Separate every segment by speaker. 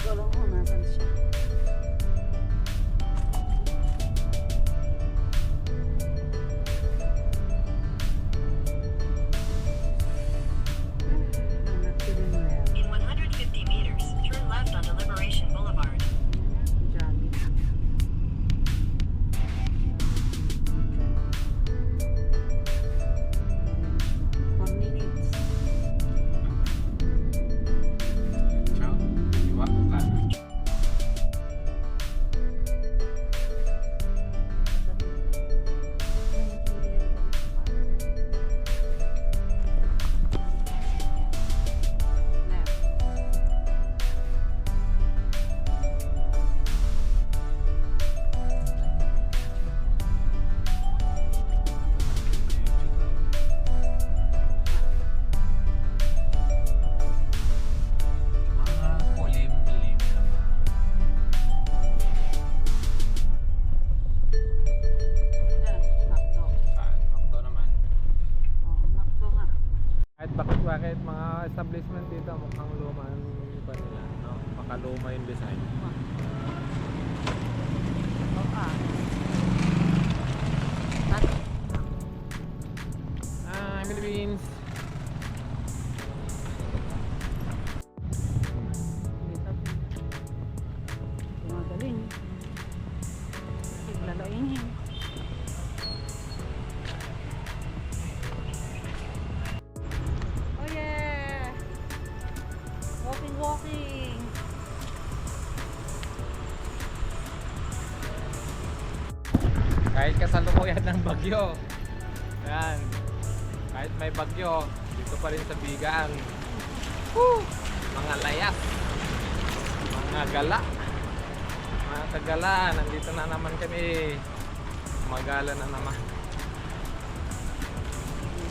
Speaker 1: ko alam kung nasan siya.
Speaker 2: In 150 meters, turn left onto Liberation Boulevard.
Speaker 1: Jogging. 4 minutes.
Speaker 3: Ciao. Iwa ka. Mga kulim-lim naman.
Speaker 1: Makdo.
Speaker 3: Makdo naman.
Speaker 1: Oh, makdo nga.
Speaker 3: Kahit bakit mga establishment dito mukhang luma yung pa nila, no? Makaluma yung design. Philippines.
Speaker 1: Magaling. Lalain niya. Oh yeah! Walking.
Speaker 3: Kahit kasalukuyan ng bagyo. Ayan. Kahit may bagyo, dito pa rin sa Vigan. Woo! Mga layas. Mga gala. Mga tagala, nandito na naman kami. Magala na naman.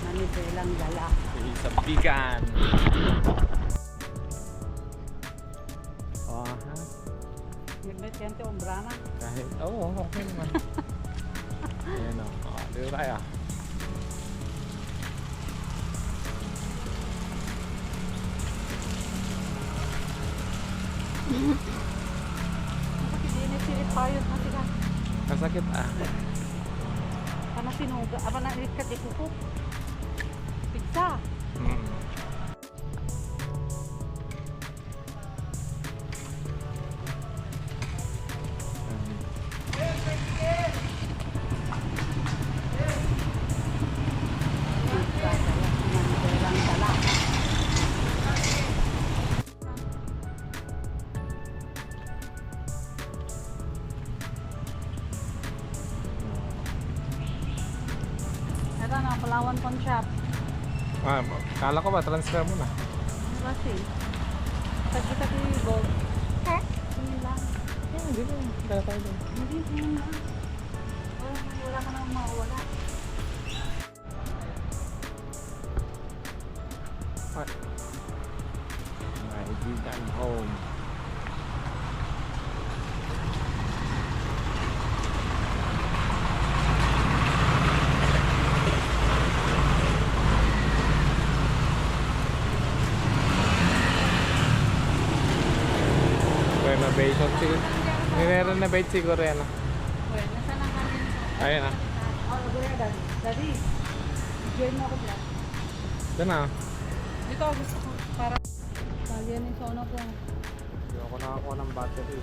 Speaker 1: Manibelang Gala.
Speaker 3: Sa Vigan. Oh, ha?
Speaker 1: Ganda yan ito, umbrana.
Speaker 3: Kahit, okay naman. Ayan o. Dito tayo.
Speaker 1: Bakit dinisirit tayo na sila?
Speaker 3: Kasakit
Speaker 1: Kana sinuga. Aba na ilit ka di kuko. Pizza. Manibelang Gala. Ito na, Palawan Pawn Shop.
Speaker 3: Kala ko ba, transfer mo na.
Speaker 1: Ano kasi? Pag kita ko yung gold. Ha? Hindi lang.
Speaker 3: Hindi ko, kaya tayo doon.
Speaker 1: Hindi, hindi na. Wala ka nang mawala.
Speaker 3: My Vigan home. Renovation siguro. Nire-renovate siguro yan.
Speaker 1: Well, nasa lang kami nito?
Speaker 3: Ayun na.
Speaker 1: Daddy, join mo ako dyan.
Speaker 3: Doon na.
Speaker 1: Dito ako gusto ko para talyan yung sono ko.
Speaker 3: Hindi ako nakakuha ng battery.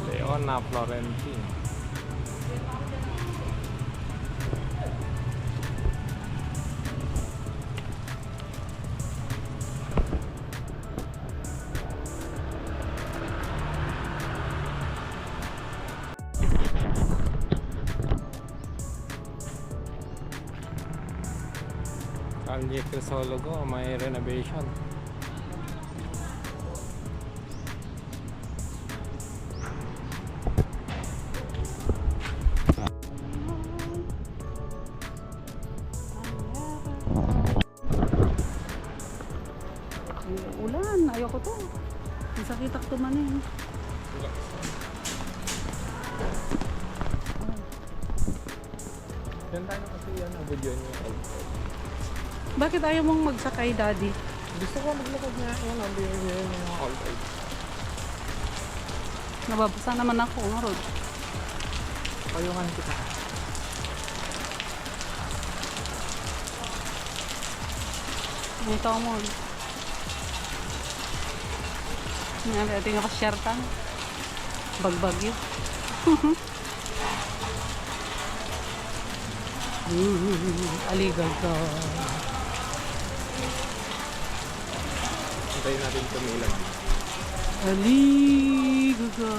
Speaker 3: Leona Florentine. Kalye Crisologo, may renovation.
Speaker 1: Ulan, ayoko to. Ang sakit ako tumanin.
Speaker 3: Yan tayo na kasi yan ang video niyo.
Speaker 1: Bakit ayaw mong magsakay, Daddy?
Speaker 3: Gusto ko maglakad nga. Yan ang video niyo yung all right.
Speaker 1: Nababasa naman ako, Rod.
Speaker 3: Payungan kita.
Speaker 1: Ito mo. Ngayon, ito yung nakasyar ka. Bagbagyo. Aligaga.
Speaker 3: Hintayin natin tumilag.
Speaker 1: Aligaga.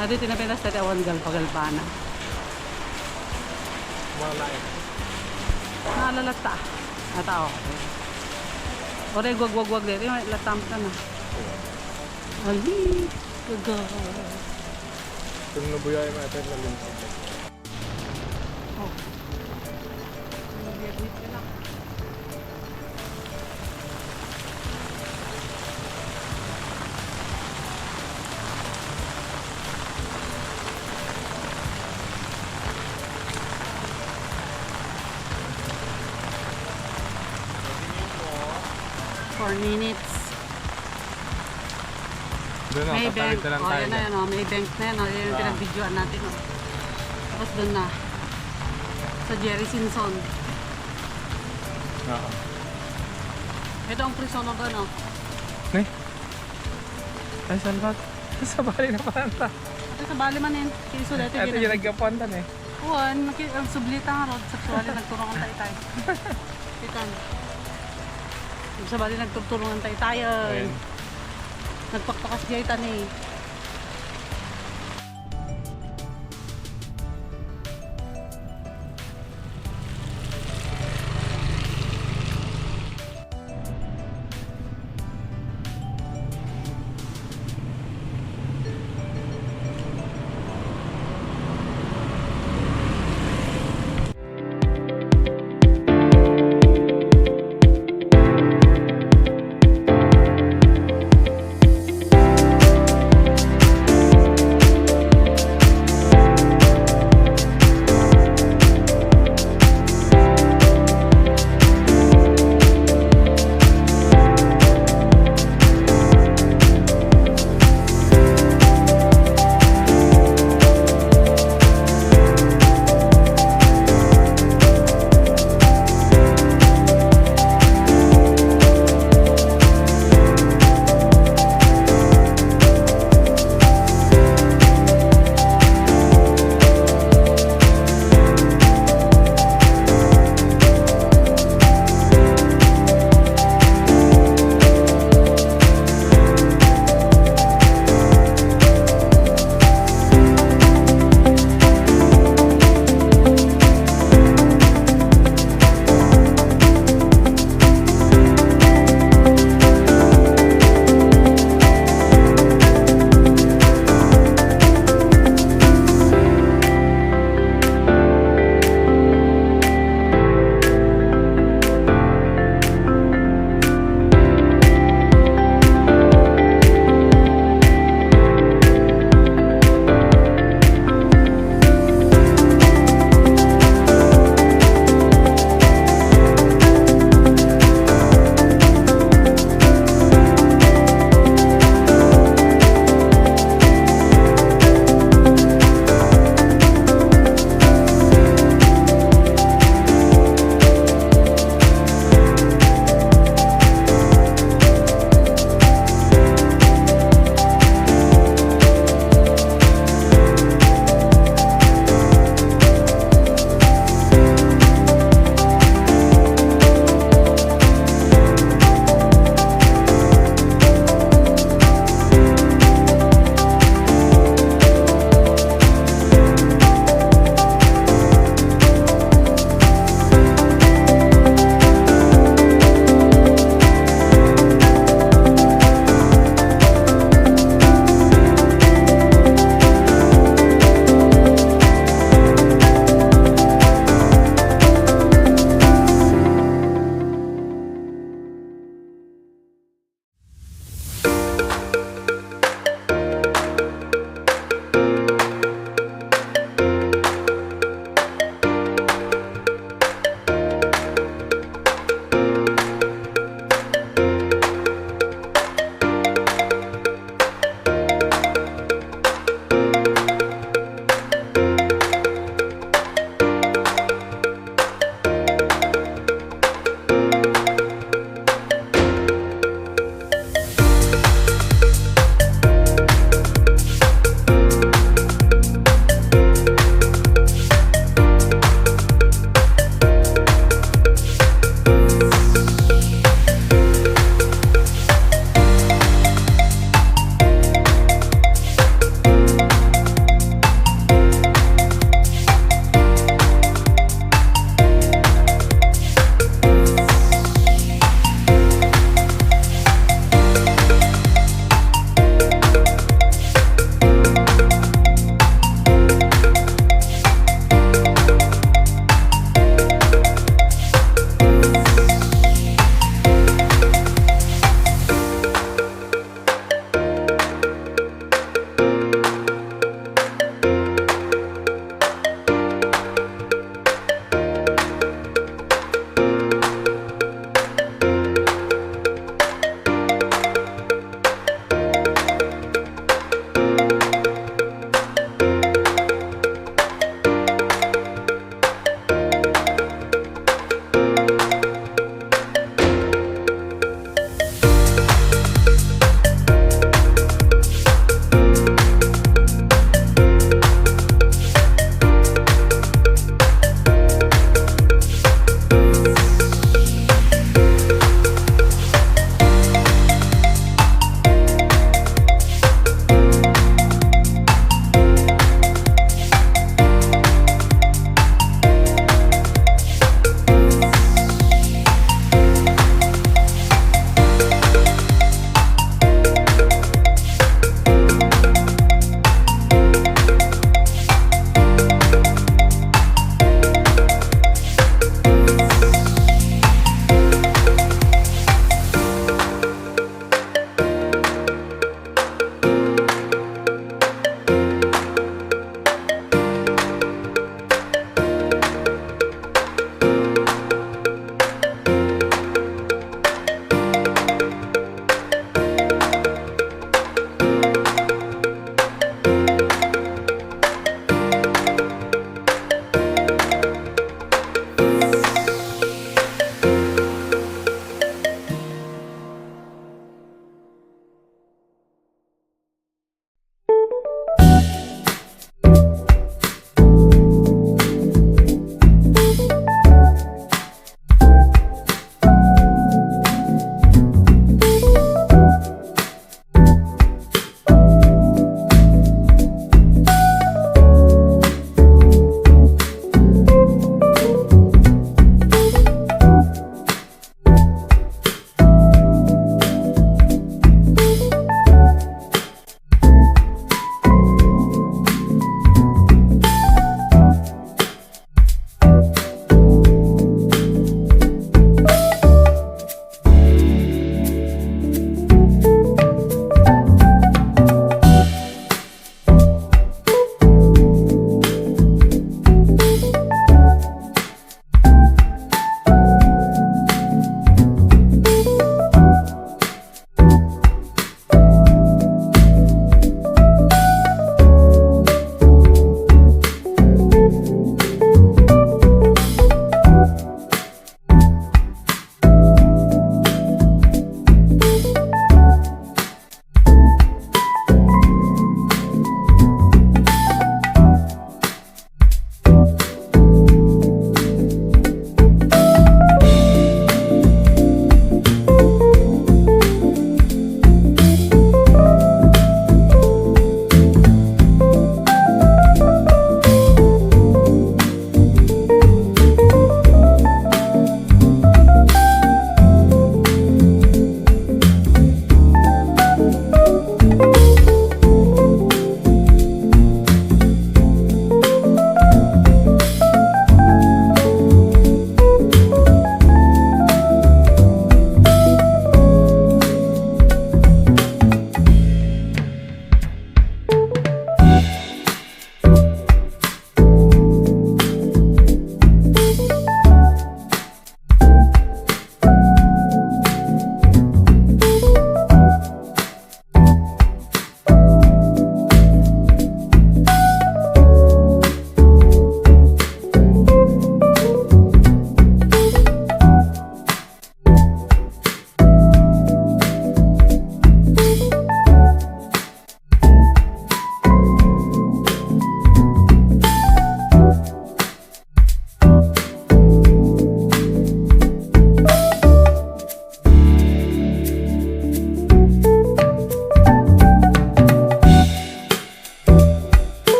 Speaker 1: Ate, tinapinas natin awan galpa-galpana.
Speaker 3: Wala eh.
Speaker 1: Naalalata. Ata o. Oray, gwag-gwag-gwag dito. Yung latam ka na. Aligaga.
Speaker 3: Kung nabuyay mo ito na linsag.
Speaker 1: Oh. Nabiyagwit ka lang. Minutes.
Speaker 3: Doon o,
Speaker 1: May
Speaker 3: tatawid
Speaker 1: bank.
Speaker 3: na lang
Speaker 1: Oh,
Speaker 3: tayo.
Speaker 1: yan na yan. Oh. May bank na yan. Oh. Yan yung pinag-videoan natin. Oh. Tapos doon na. Sa Jerry Simpson.
Speaker 3: Oo.
Speaker 1: Ito ang prison na doon. Oh.
Speaker 3: Ne? Ay, saan ba? Sa bali na panta.
Speaker 1: Ito sa bali man yun. Kiso dito.
Speaker 3: Ito yung nagkapuntan eh.
Speaker 1: Uwan. Ang sublita nga rod. Sexually nagturungan tayo. Titan. Sa bali nagturungan tayo.
Speaker 3: Ayun.
Speaker 1: Nagpakpakas diya itan eh.